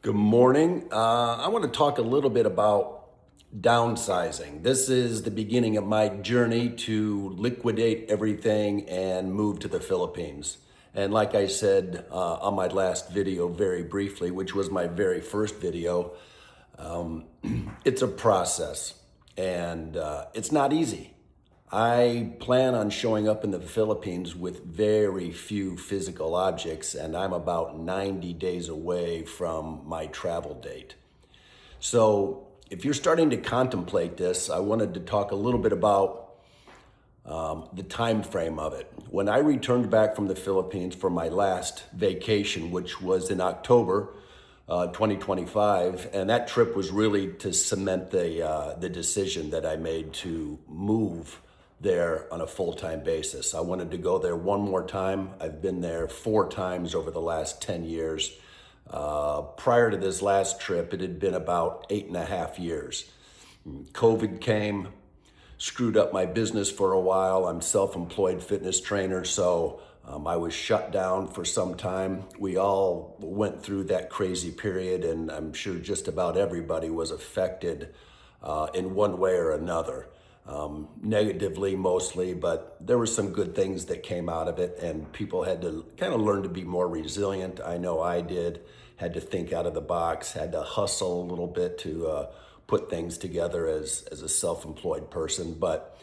Good morning. I want to talk a little bit about downsizing. This is the beginning of my journey to liquidate everything and move to the Philippines. And like I said on my last video, very briefly, which was my very first video, it's a process and it's not easy. I plan on showing up in the Philippines with very few physical objects, and I'm about 90 days away from my travel date. So, if you're starting to contemplate this, I wanted to talk a little bit about the time frame of it. When I returned back from the Philippines for my last vacation, which was in October 2025, and that trip was really to cement the decision that I made to move there on a full-time basis. I wanted to go there one more time. I've been there 4 times over the last 10 years. Prior to this last trip, it had been about 8.5 years. COVID came, screwed up my business for a while. I'm self-employed fitness trainer, so I was shut down for some time. We all went through that crazy period, and I'm sure just about everybody was affected in one way or another. Negatively mostly, but there were some good things that came out of it, and people had to kind of learn to be more resilient. I know I did, had to think out of the box, had to hustle a little bit to put things together as a self-employed person, but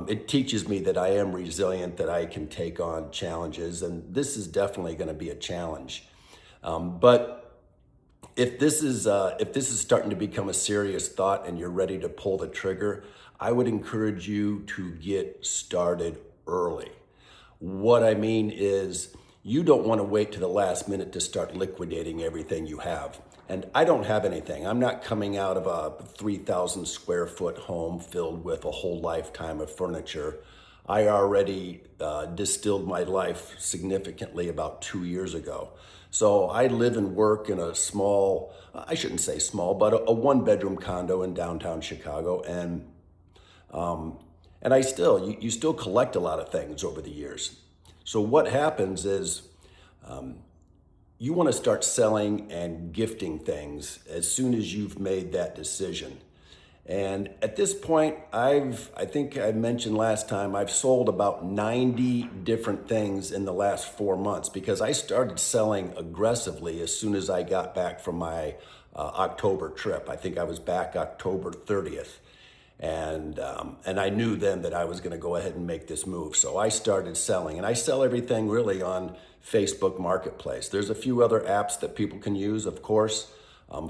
it teaches me that I am resilient, that I can take on challenges, and this is definitely going to be a challenge. But if this is starting to become a serious thought and you're ready to pull the trigger, I would encourage you to get started early. What I mean is, you don't want to wait to the last minute to start liquidating everything you have. And I don't have anything. I'm not coming out of a 3,000 square foot home filled with a whole lifetime of furniture. I already distilled my life significantly about 2 years ago. So I live and work in a small, I shouldn't say small, but a one-bedroom condo in downtown Chicago. And I still, you still collect a lot of things over the years. So what happens is you want to start selling and gifting things as soon as you've made that decision. And at this point, I think I mentioned last time, I've sold about 90 different things in the last 4 months because I started selling aggressively as soon as I got back from my October trip. I think I was back October 30th. And I knew then that I was going to go ahead and make this move. So I started selling, and I sell everything really on Facebook Marketplace. There's a few other apps that people can use, of course.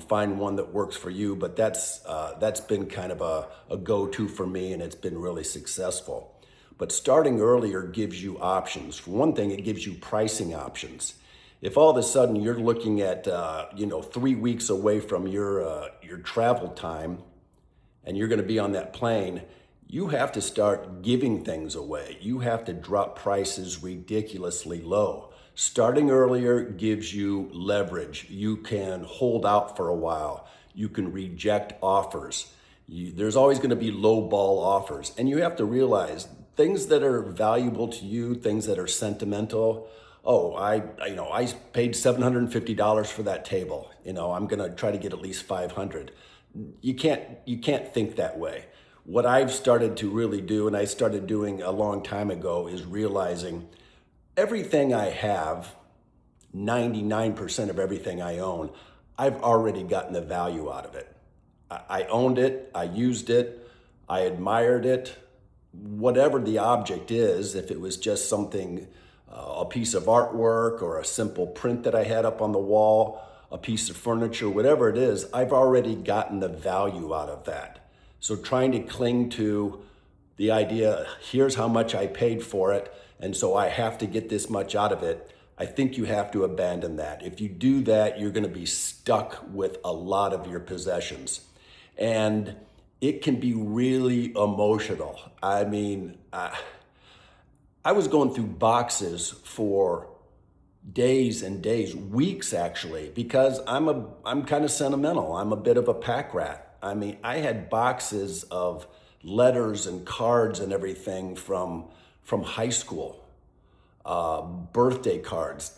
Find one that works for you, but that's been kind of a go-to for me, and it's been really successful. But starting earlier gives you options. For one thing, it gives you pricing options. If all of a sudden you're looking at 3 weeks away from your travel time, and you're going to be on that plane, you have to start giving things away. You have to drop prices ridiculously low. Starting earlier gives you leverage. You can hold out for a while. You can reject offers. There's always going to be low ball offers. And you have to realize things that are valuable to you, things that are sentimental. Oh, I paid $750 for that table. I'm going to try to get at least 500. You can't think that way. What I've started to really do, and I started doing a long time ago, is realizing everything I have, 99% of everything I own, I've already gotten the value out of it. I owned it, I used it, I admired it. Whatever the object is, if it was just something, a piece of artwork or a simple print that I had up on the wall, a piece of furniture, whatever it is, I've already gotten the value out of that. So trying to cling to the idea, here's how much I paid for it, and so I have to get this much out of it, I think you have to abandon that. If you do that, you're going to be stuck with a lot of your possessions. And it can be really emotional. I mean, I was going through boxes for days and days, weeks actually, because I'm kind of sentimental. I'm a bit of a pack rat. I mean, I had boxes of letters and cards and everything from high school, birthday cards,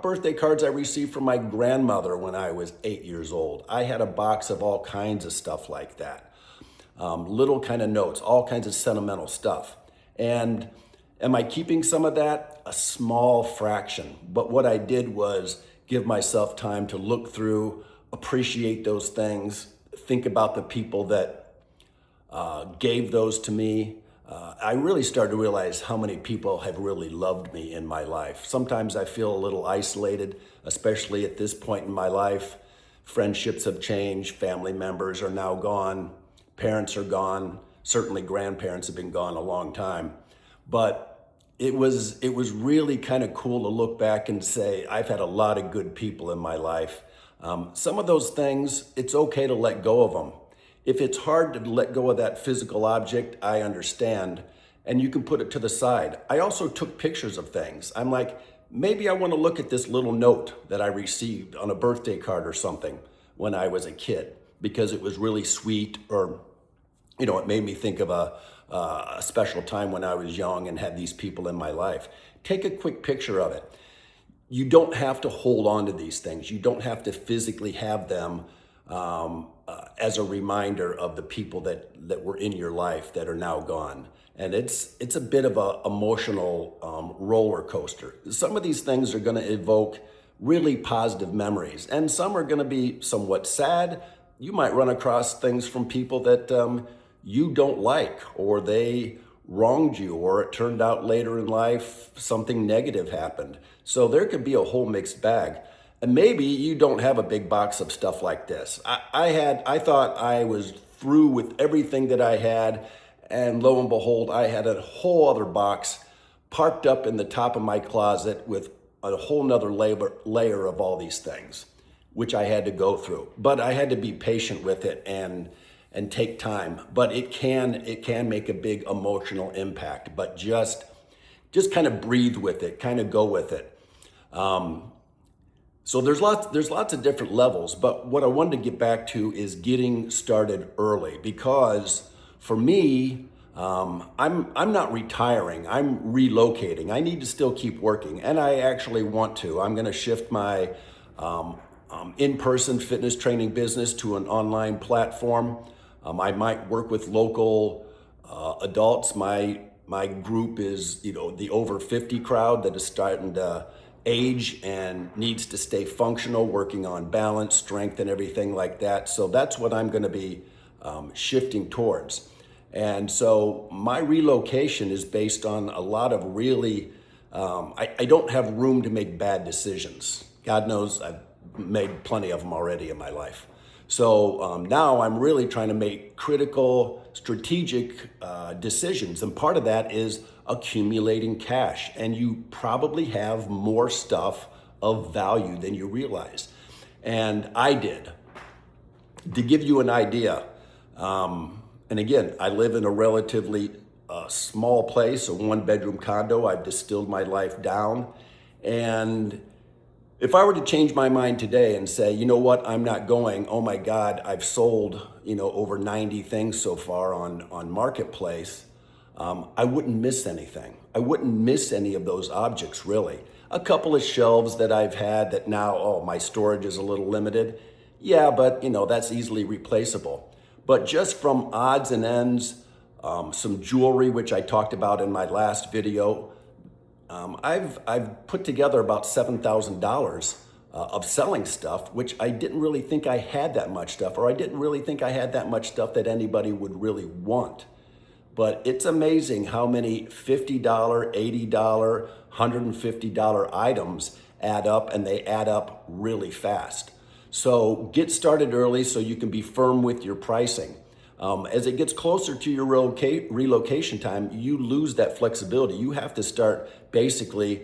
birthday cards I received from my grandmother when I was 8 years old. I had a box of all kinds of stuff like that. Little kind of notes, all kinds of sentimental stuff. And am I keeping some of that? A small fraction. But what I did was give myself time to look through, appreciate those things, think about the people that gave those to me. I really started to realize how many people have really loved me in my life. Sometimes I feel a little isolated, especially at this point in my life. Friendships have changed, family members are now gone, parents are gone, certainly grandparents have been gone a long time. But it was really kind of cool to look back and say, I've had a lot of good people in my life. Some of those things, it's okay to let go of them. If it's hard to let go of that physical object, I understand, and you can put it to the side. I also took pictures of things. I'm like, maybe I want to look at this little note that I received on a birthday card or something when I was a kid, because it was really sweet, or, it made me think of a special time when I was young and had these people in my life. Take a quick picture of it. You don't have to hold on to these things. You don't have to physically have them as a reminder of the people that were in your life that are now gone. And it's a bit of an emotional roller coaster. Some of these things are going to evoke really positive memories, and some are going to be somewhat sad. You might run across things from people that you don't like, or they wronged you, or it turned out later in life something negative happened. So there could be a whole mixed bag. And maybe you don't have a big box of stuff like this. I thought I was through with everything that I had, and lo and behold, I had a whole other box parked up in the top of my closet with a whole nother layer of all these things, which I had to go through. But I had to be patient with it and take time. But it can make a big emotional impact. But just kind of breathe with it, kind of go with it. So there's lots of different levels, but what I wanted to get back to is getting started early, because for me, I'm not retiring, I'm relocating. I need to still keep working, and I actually want to. I'm going to shift my in-person fitness training business to an online platform. I might work with local adults. My group is, the over 50 crowd that is starting to age and needs to stay functional, working on balance, strength, and everything like that. So that's what I'm going to be shifting towards. And so my relocation is based on a lot of really, I don't have room to make bad decisions. God knows I've made plenty of them already in my life. So now I'm really trying to make critical, strategic decisions. And part of that is accumulating cash. And you probably have more stuff of value than you realize. And I did. To give you an idea, and again, I live in a relatively small place, a one-bedroom condo. I've distilled my life down. And if I were to change my mind today and say, you know what, I'm not going, oh my God, I've sold, over 90 things so far on Marketplace, I wouldn't miss anything. I wouldn't miss any of those objects, really. A couple of shelves that I've had that now, my storage is a little limited. Yeah, but that's easily replaceable. But just from odds and ends, some jewelry, which I talked about in my last video, I've put together about $7,000 of selling stuff, which I didn't really think I had that much stuff, or I didn't really think I had that much stuff that anybody would really want. But it's amazing how many $50, $80, $150 items add up, and they add up really fast. So get started early so you can be firm with your pricing. As it gets closer to your relocation time, you lose that flexibility. You have to start basically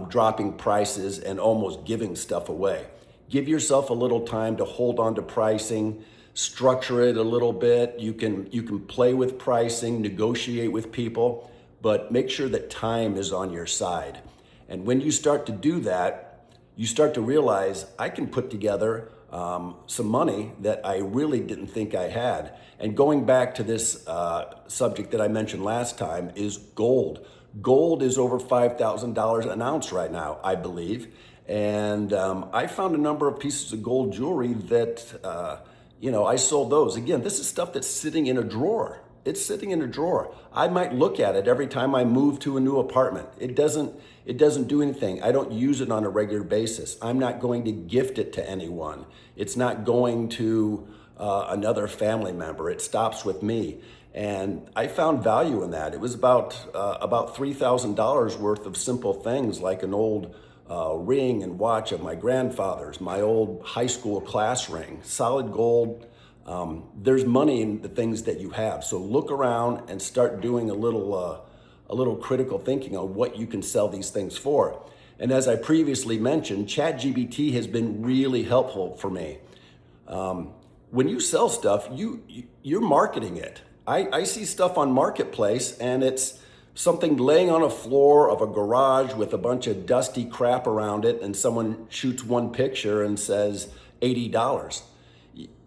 dropping prices and almost giving stuff away. Give yourself a little time to hold on to pricing, structure it a little bit. You can play with pricing, negotiate with people, but make sure that time is on your side. And when you start to do that, you start to realize I can put together some money that I really didn't think I had. And going back to this subject that I mentioned last time is gold. Gold is over $5,000 an ounce right now, I believe. And I found a number of pieces of gold jewelry that, I sold those. Again, this is stuff that's sitting in a drawer. It's sitting in a drawer. I might look at it every time I move to a new apartment. It doesn't do anything. I don't use it on a regular basis. I'm not going to gift it to anyone. It's not going to another family member. It stops with me. And I found value in that. It was about $3,000 worth of simple things like an old ring and watch of my grandfather's, my old high school class ring, solid gold. There's money in the things that you have. So look around and start doing a little critical thinking on what you can sell these things for. And as I previously mentioned, ChatGPT has been really helpful for me. When you sell stuff, you're marketing it. I see stuff on Marketplace and it's something laying on a floor of a garage with a bunch of dusty crap around it, and someone shoots one picture and says $80.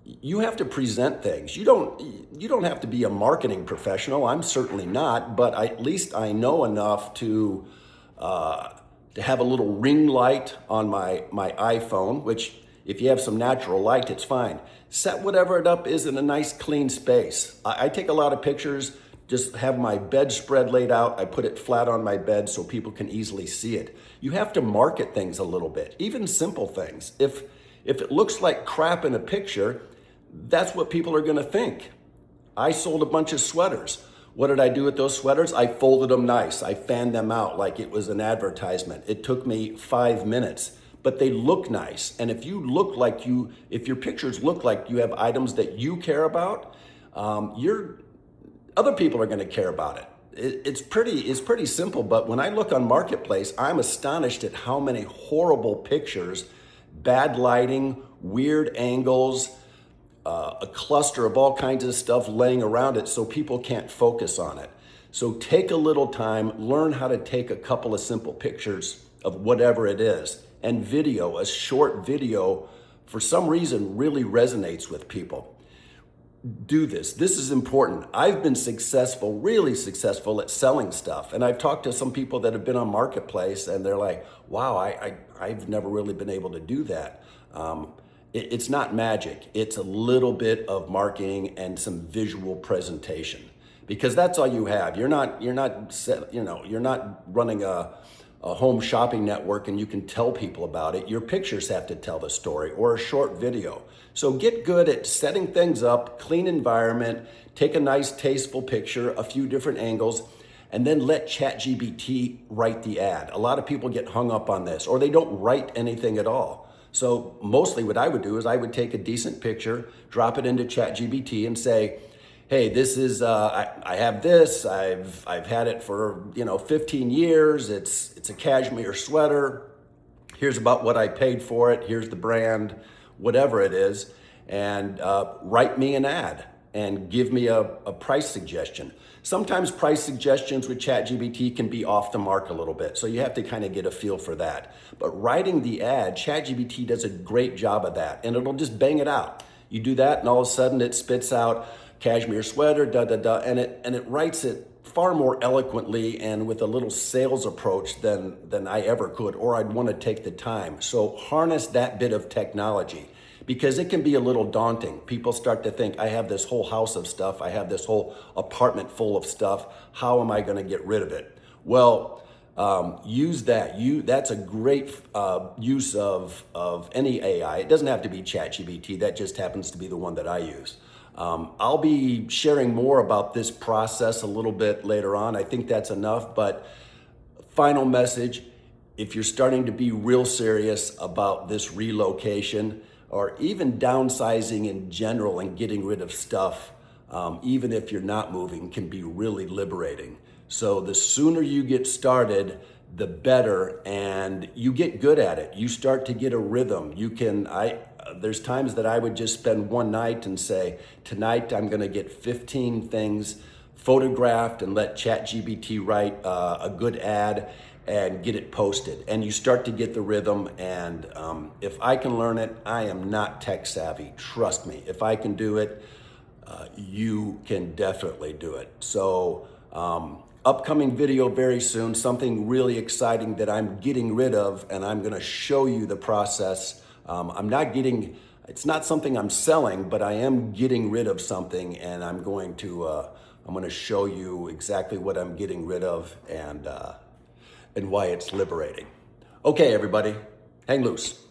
You have to present things. You don't have to be a marketing professional. I'm certainly not, but at least I know enough to have a little ring light on my iPhone, which if you have some natural light, it's fine. Set whatever it up is in a nice clean space. I take a lot of pictures, just have my bedspread laid out. I put it flat on my bed so people can easily see it. You have to market things a little bit, even simple things. If it looks like crap in a picture, that's what people are gonna think. I sold a bunch of sweaters. What did I do with those sweaters? I folded them nice. I fanned them out like it was an advertisement. It took me 5 minutes, but they look nice. And if your pictures look like you have items that you care about, other people are going to care about it. It's pretty simple, but when I look on Marketplace, I'm astonished at how many horrible pictures, bad lighting, weird angles, a cluster of all kinds of stuff laying around it so people can't focus on it. So take a little time, learn how to take a couple of simple pictures of whatever it is. And video, a short video, for some reason really resonates with people. Do this. This is important. I've been successful, really successful at selling stuff. And I've talked to some people that have been on Marketplace and they're like, wow, I've never really been able to do that. It's not magic. It's a little bit of marketing and some visual presentation, because that's all you have. You're not running a home shopping network and you can tell people about it. Your pictures have to tell the story, or a short video. So get good at setting things up, clean environment, take a nice tasteful picture, a few different angles, and then let ChatGPT write the ad. A lot of people get hung up on this, or they don't write anything at all. So mostly what I would do is I would take a decent picture, drop it into ChatGPT and say, hey, this is, I have this, I've had it for 15 years, it's a cashmere sweater, here's about what I paid for it, here's the brand, whatever it is, and write me an ad and give me a price suggestion. Sometimes price suggestions with ChatGPT can be off the mark a little bit, so you have to kind of get a feel for that. But writing the ad, ChatGPT does a great job of that, and it'll just bang it out. You do that, and all of a sudden it spits out cashmere sweater, and it writes it far more eloquently and with a little sales approach than I ever could, or I'd want to take the time. So harness that bit of technology, because it can be a little daunting. People start to think, I have this whole house of stuff, I have this whole apartment full of stuff, how am I going to get rid of it? Well, use that. That's a great use of any AI. It doesn't have to be ChatGPT, that just happens to be the one that I use. I'll be sharing more about this process a little bit later on. I think that's enough, but final message, if you're starting to be real serious about this relocation or even downsizing in general and getting rid of stuff, even if you're not moving, can be really liberating. So the sooner you get started, the better, and you get good at it. You start to get a rhythm. There's times that I would just spend one night and say, tonight I'm gonna get 15 things photographed and let ChatGPT write a good ad and get it posted. And you start to get the rhythm, and if I can learn it, I am not tech savvy, trust me. If I can do it, you can definitely do it. So upcoming video very soon, something really exciting that I'm getting rid of, and I'm gonna show you the process. It's not something I'm selling, but I am getting rid of something, and I'm gonna show you exactly what I'm getting rid of and why it's liberating. Okay, everybody, hang loose.